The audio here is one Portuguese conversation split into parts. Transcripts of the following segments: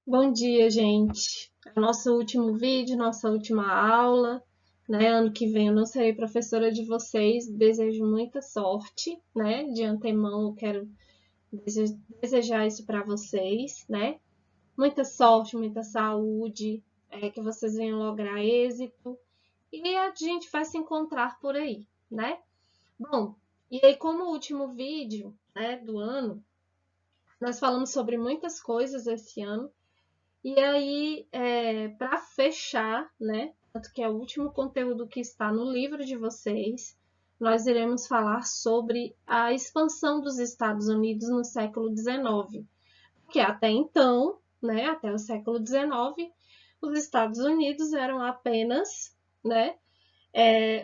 Bom dia, gente. É o nosso último vídeo, nossa última aula, né? Ano que vem eu não serei professora de vocês. Desejo muita sorte, né? De antemão eu quero desejar isso para vocês, né? Muita sorte, muita saúde, que vocês venham lograr êxito e a gente vai se encontrar por aí, né? Bom, e aí como último vídeo, né, do ano, nós falamos sobre muitas coisas esse ano. E aí, para fechar, né, tanto que é o último conteúdo que está no livro de vocês, nós iremos falar sobre a expansão dos Estados Unidos no século XIX, porque até então, né, até o século XIX, os Estados Unidos eram apenas, né,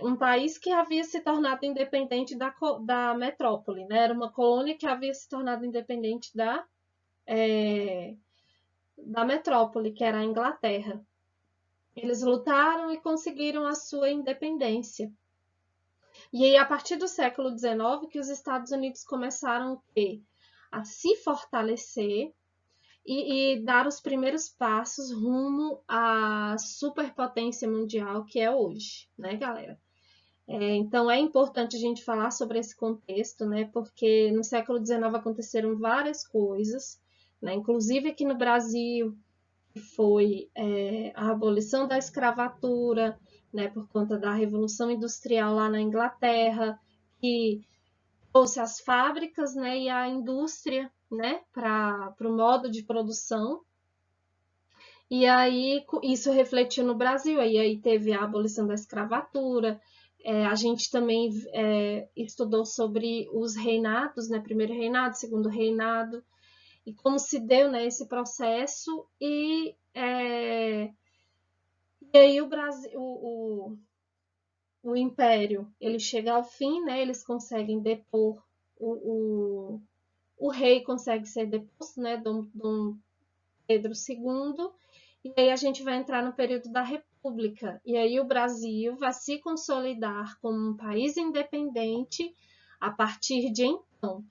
um país que havia se tornado independente da metrópole, né, era uma colônia que havia se tornado independente da metrópole, que era a Inglaterra. Eles lutaram e conseguiram a sua independência. E aí, a partir do século XIX, que os Estados Unidos começaram a se fortalecer e dar os primeiros passos rumo à superpotência mundial que é hoje, né, galera? Então, é importante a gente falar sobre esse contexto, né, porque no século XIX aconteceram várias coisas, né, inclusive aqui no Brasil, foi a abolição da escravatura, né, por conta da Revolução Industrial lá na Inglaterra, que trouxe as fábricas, né, e a indústria, né, para o modo de produção. E aí isso refletiu no Brasil, aí teve a abolição da escravatura. A gente também estudou sobre os reinados, né, primeiro reinado, segundo reinado, e como se deu, né, esse processo. E aí o Brasil, o Império, ele chega ao fim, né? Eles conseguem depor o rei consegue ser deposto, né? Dom Pedro II. E aí a gente vai entrar no período da República. E aí o Brasil vai se consolidar como um país independente a partir de então,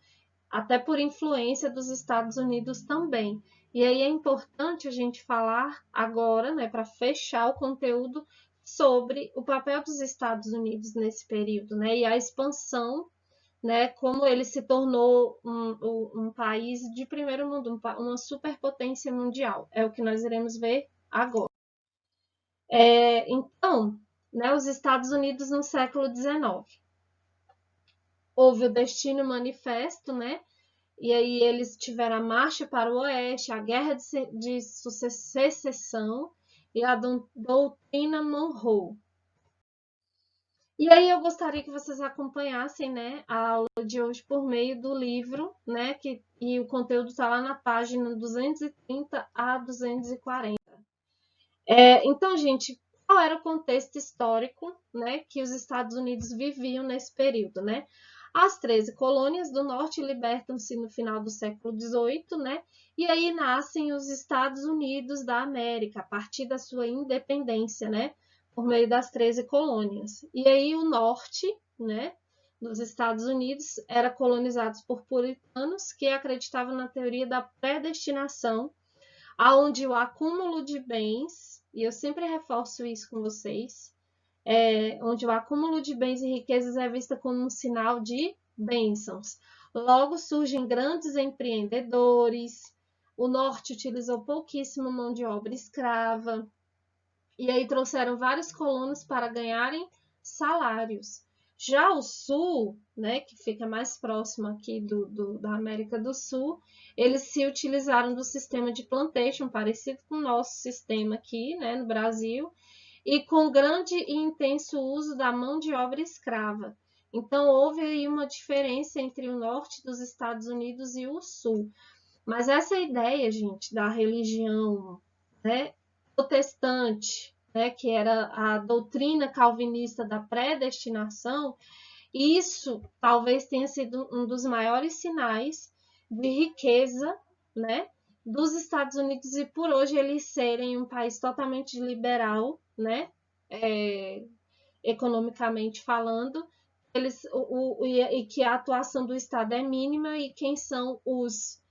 até por influência dos Estados Unidos também. E aí é importante a gente falar agora, né, para fechar o conteúdo, sobre o papel dos Estados Unidos nesse período, né, e a expansão, né, como ele se tornou um país de primeiro mundo, uma superpotência mundial. É o que nós iremos ver agora. Então, né, os Estados Unidos no século XIX. Houve o Destino Manifesto, né, e aí eles tiveram a marcha para o oeste, a guerra de secessão e a doutrina Monroe. E aí eu gostaria que vocês acompanhassem, né, a aula de hoje por meio do livro, né, e o conteúdo está lá na página 230 a 240. Então, gente, qual era o contexto histórico, né, que os Estados Unidos viviam nesse período, né? As 13 colônias do norte libertam-se no final do século XVIII, né? E aí nascem os Estados Unidos da América, a partir da sua independência, né? Por meio das 13 colônias. E aí o norte, né, dos Estados Unidos era colonizado por puritanos que acreditavam na teoria da predestinação, aonde o acúmulo de bens, e eu sempre reforço isso com vocês, onde o acúmulo de bens e riquezas é visto como um sinal de bênçãos. Logo surgem grandes empreendedores, o norte utilizou pouquíssimo mão de obra escrava, e aí trouxeram vários colonos para ganharem salários. Já o sul, né, que fica mais próximo aqui da América do Sul, eles se utilizaram do sistema de plantation, parecido com o nosso sistema aqui, né, no Brasil, e com grande e intenso uso da mão de obra escrava. Então, houve aí uma diferença entre o norte dos Estados Unidos e o sul. Mas essa ideia, gente, da religião, né, protestante, né, que era a doutrina calvinista da predestinação, isso talvez tenha sido um dos maiores sinais de riqueza, né, dos Estados Unidos, e por hoje eles serem um país totalmente liberal, né, é, economicamente falando, e que a atuação do Estado é mínima, e quem são os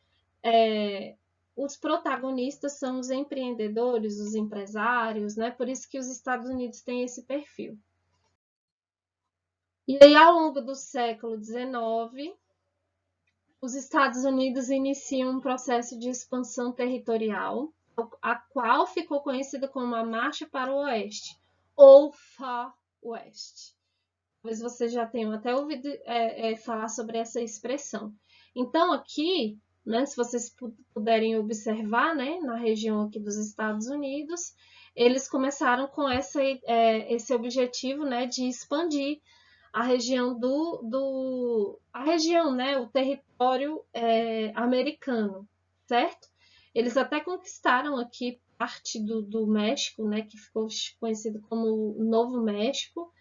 os protagonistas são os empreendedores, os empresários, né? Por isso que os Estados Unidos têm esse perfil. E aí, ao longo do século XIX, os Estados Unidos iniciam um processo de expansão territorial, a qual ficou conhecida como a Marcha para o Oeste, ou Far West. Talvez vocês já tenham até ouvido falar sobre essa expressão. Então, aqui, né, se vocês puderem observar, né, na região aqui dos Estados Unidos, eles começaram com esse objetivo, né, de expandir a região né, o território americano, certo? Eles até conquistaram aqui parte do México, né, que ficou conhecido como Novo México.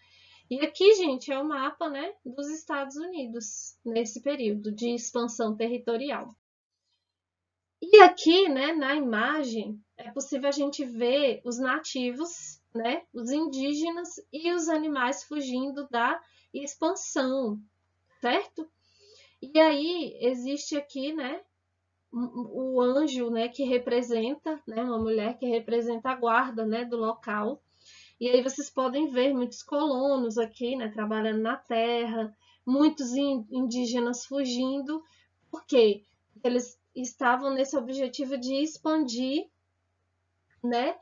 E aqui, gente, é o mapa, né, dos Estados Unidos nesse período de expansão territorial. E aqui, né, na imagem, é possível a gente ver os nativos, né, os indígenas e os animais fugindo da expansão, certo? E aí existe aqui, né, o anjo, né, que representa, né, uma mulher que representa a guarda, né, do local. E aí vocês podem ver muitos colonos aqui, né, trabalhando na terra, muitos indígenas fugindo, porque eles estavam nesse objetivo de expandir, né,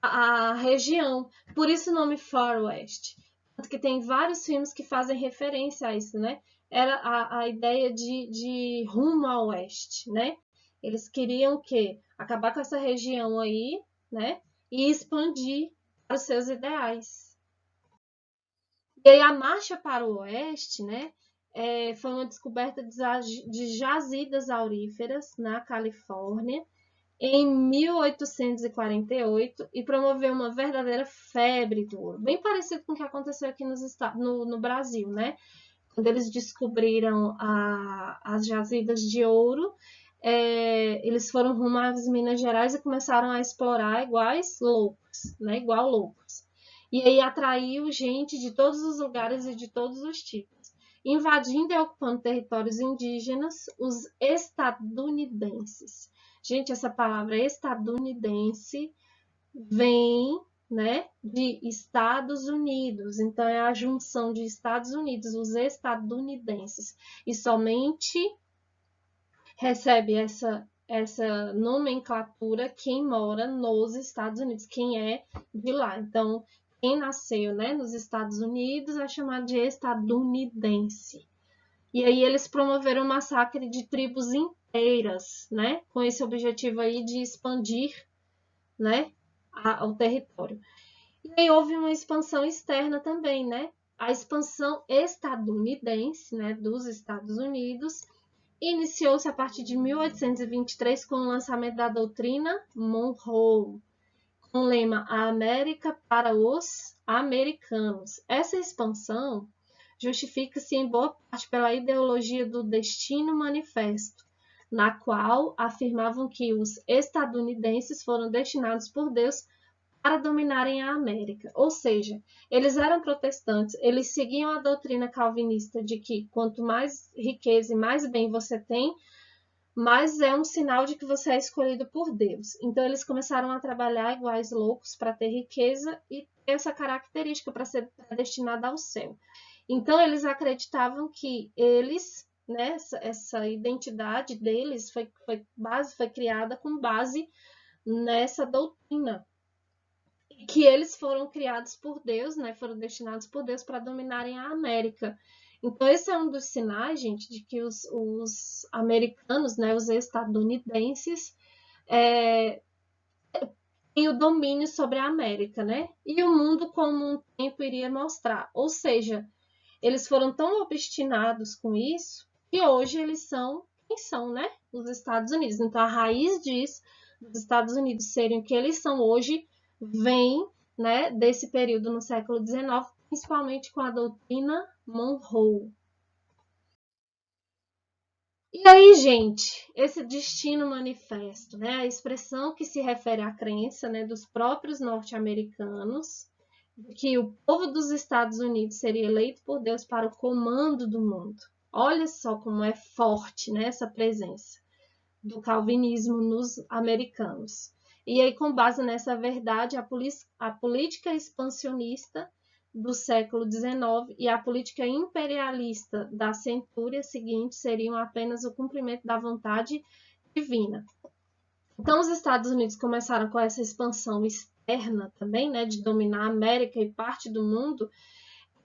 a região. Por isso o nome Far West. Porque tem vários filmes que fazem referência a isso, né? Era a ideia de rumo ao oeste, né? Eles queriam o quê? Acabar com essa região aí, né? E expandir para os seus ideais. E aí a marcha para o oeste, né? Foi uma descoberta de jazidas auríferas na Califórnia em 1848 e promoveu uma verdadeira febre do ouro, bem parecido com o que aconteceu aqui no Brasil, né? Quando eles descobriram as jazidas de ouro, eles foram rumo às Minas Gerais e começaram a explorar iguais loucos, né? Igual loucos. E aí atraiu gente de todos os lugares e de todos os tipos, invadindo e ocupando territórios indígenas, os estadunidenses. Gente, essa palavra estadunidense vem, né, de Estados Unidos. Então, é a junção de Estados Unidos, os estadunidenses. E somente recebe essa nomenclatura quem mora nos Estados Unidos, quem é de lá. Então, quem nasceu, né, nos Estados Unidos é chamado de estadunidense. E aí eles promoveram um massacre de tribos inteiras, né, com esse objetivo aí de expandir, né, o território. E aí houve uma expansão externa também, né? A expansão estadunidense, né, dos Estados Unidos, iniciou-se a partir de 1823 com o lançamento da doutrina Monroe, com o lema A América para os americanos. Essa expansão justifica-se em boa parte pela ideologia do Destino Manifesto, na qual afirmavam que os estadunidenses foram destinados por Deus para dominarem a América. Ou seja, eles eram protestantes, eles seguiam a doutrina calvinista de que quanto mais riqueza e mais bem você tem, mais é um sinal de que você é escolhido por Deus. Então eles começaram a trabalhar iguais loucos para ter riqueza e ter essa característica para ser destinada ao céu. Então eles acreditavam que eles, né, essa identidade deles foi criada com base nessa doutrina, que eles foram criados por Deus, né, foram destinados por Deus para dominarem a América. Então esse é um dos sinais, gente, de que os americanos, né, os estadunidenses, têm o domínio sobre a América, né? E o mundo como um tempo iria mostrar. Ou seja, eles foram tão obstinados com isso que hoje eles são quem são, né? Os Estados Unidos. Então, a raiz disso, dos Estados Unidos serem o que eles são hoje, vem, né, desse período no século XIX, principalmente com a doutrina Monroe. E aí, gente, esse destino manifesto, né, a expressão que se refere à crença, né, dos próprios norte-americanos, que o povo dos Estados Unidos seria eleito por Deus para o comando do mundo. Olha só como é forte, né, essa presença do calvinismo nos americanos. E aí, com base nessa verdade, a política expansionista do século XIX e a política imperialista da centúria seguinte seriam apenas o cumprimento da vontade divina. Então, os Estados Unidos começaram com essa expansão externa também, né, de dominar a América e parte do mundo,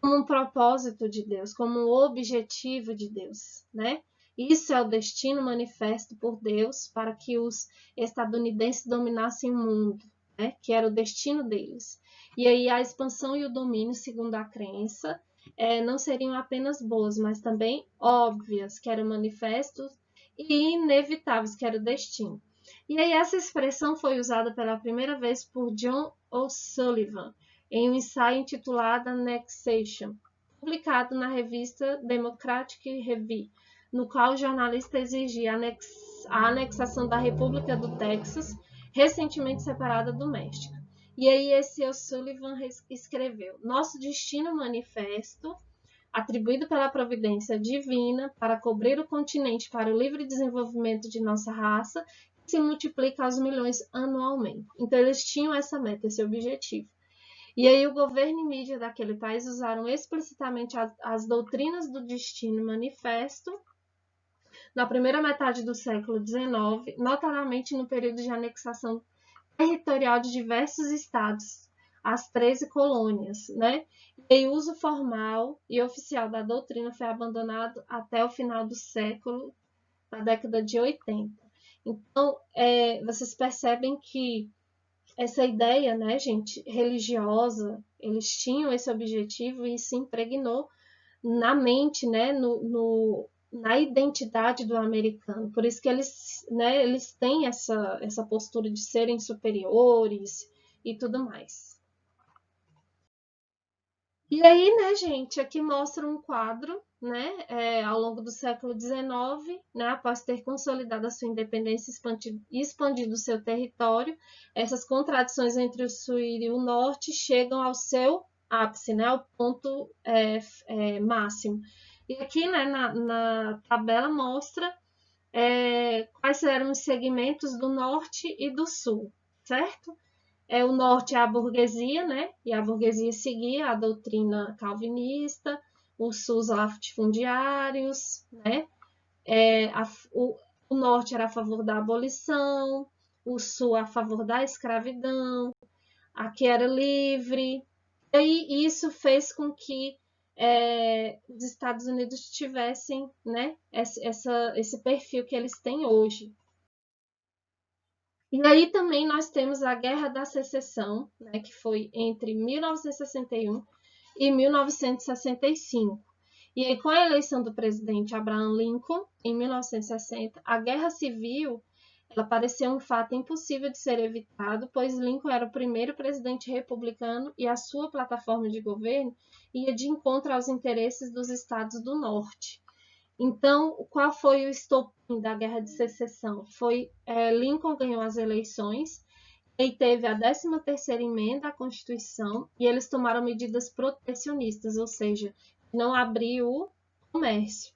como um propósito de Deus, como um objetivo de Deus, né? Isso é o destino manifesto por Deus para que os estadunidenses dominassem o mundo, né? Que era o destino deles. E aí a expansão e o domínio, segundo a crença, não seriam apenas boas, mas também óbvias, que eram manifestos e inevitáveis, que era o destino. E aí essa expressão foi usada pela primeira vez por John O'Sullivan, em um ensaio intitulado Annexation, publicado na revista Democratic Review, no qual o jornalista exigia a anexação da República do Texas, recentemente separada do México. E aí esse O'Sullivan escreveu: nosso destino manifesto, atribuído pela providência divina para cobrir o continente para o livre desenvolvimento de nossa raça, que se multiplica aos milhões anualmente. Então eles tinham essa meta, esse objetivo. E aí o governo e mídia daquele país usaram explicitamente as doutrinas do destino manifesto na primeira metade do século XIX, notadamente no período de anexação territorial de diversos estados, as 13 colônias, né? E aí o uso formal e oficial da doutrina foi abandonado até o final do século, na década de 80. Então, vocês percebem que essa ideia, né, gente, religiosa, eles tinham esse objetivo e se impregnou na mente, né, na identidade do americano. Por isso que eles, né, eles têm essa postura de serem superiores e tudo mais. E aí, né, gente, aqui mostra um quadro, né, ao longo do século XIX, né, após ter consolidado a sua independência e expandido o seu território, essas contradições entre o sul e o norte chegam ao seu ápice, né, ao ponto máximo. E aqui, né, na tabela mostra quais eram os segmentos do norte e do sul, certo? O norte é a burguesia, né? E a burguesia seguia a doutrina calvinista, os sul os latifundiários, né? O norte era a favor da abolição, o sul a favor da escravidão, aqui era livre. E isso fez com que os Estados Unidos tivessem, né, esse perfil que eles têm hoje. E aí também nós temos a Guerra da Secessão, né, que foi entre 1961 e 1965. E aí, com a eleição do presidente Abraham Lincoln, em 1960, a Guerra Civil ela pareceu um fato impossível de ser evitado, pois Lincoln era o primeiro presidente republicano e a sua plataforma de governo ia de encontro aos interesses dos estados do norte. Então, qual foi o estopim da Guerra de Secessão? Lincoln ganhou as eleições e teve a 13ª emenda à Constituição e eles tomaram medidas protecionistas, ou seja, não abrir o comércio.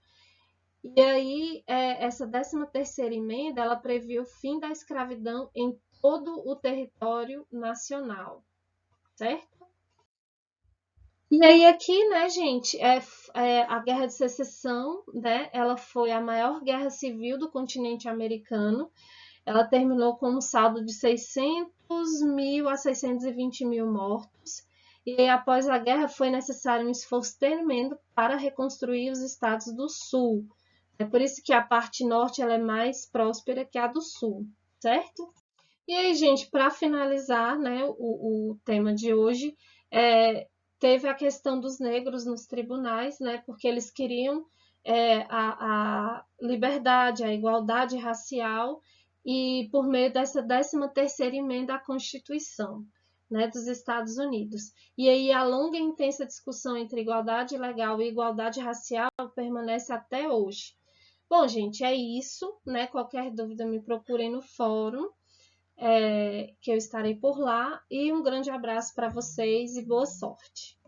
E aí, essa 13ª emenda, ela previu o fim da escravidão em todo o território nacional, certo? E aí aqui, né, gente, a Guerra de Secessão, né, ela foi a maior guerra civil do continente americano. Ela terminou com um saldo de 600 mil a 620 mil mortos. E aí, após a guerra, foi necessário um esforço tremendo para reconstruir os estados do sul. É por isso que a parte norte ela é mais próspera que a do sul, certo? E aí, gente, para finalizar, né, o tema de hoje, teve a questão dos negros nos tribunais, né, porque eles queriam a liberdade, a igualdade racial, e por meio dessa 13ª emenda à Constituição, né, dos Estados Unidos. E aí a longa e intensa discussão entre igualdade legal e igualdade racial permanece até hoje. Bom, gente, é isso, né? Qualquer dúvida me procurem no fórum, que eu estarei por lá. E um grande abraço para vocês e boa sorte!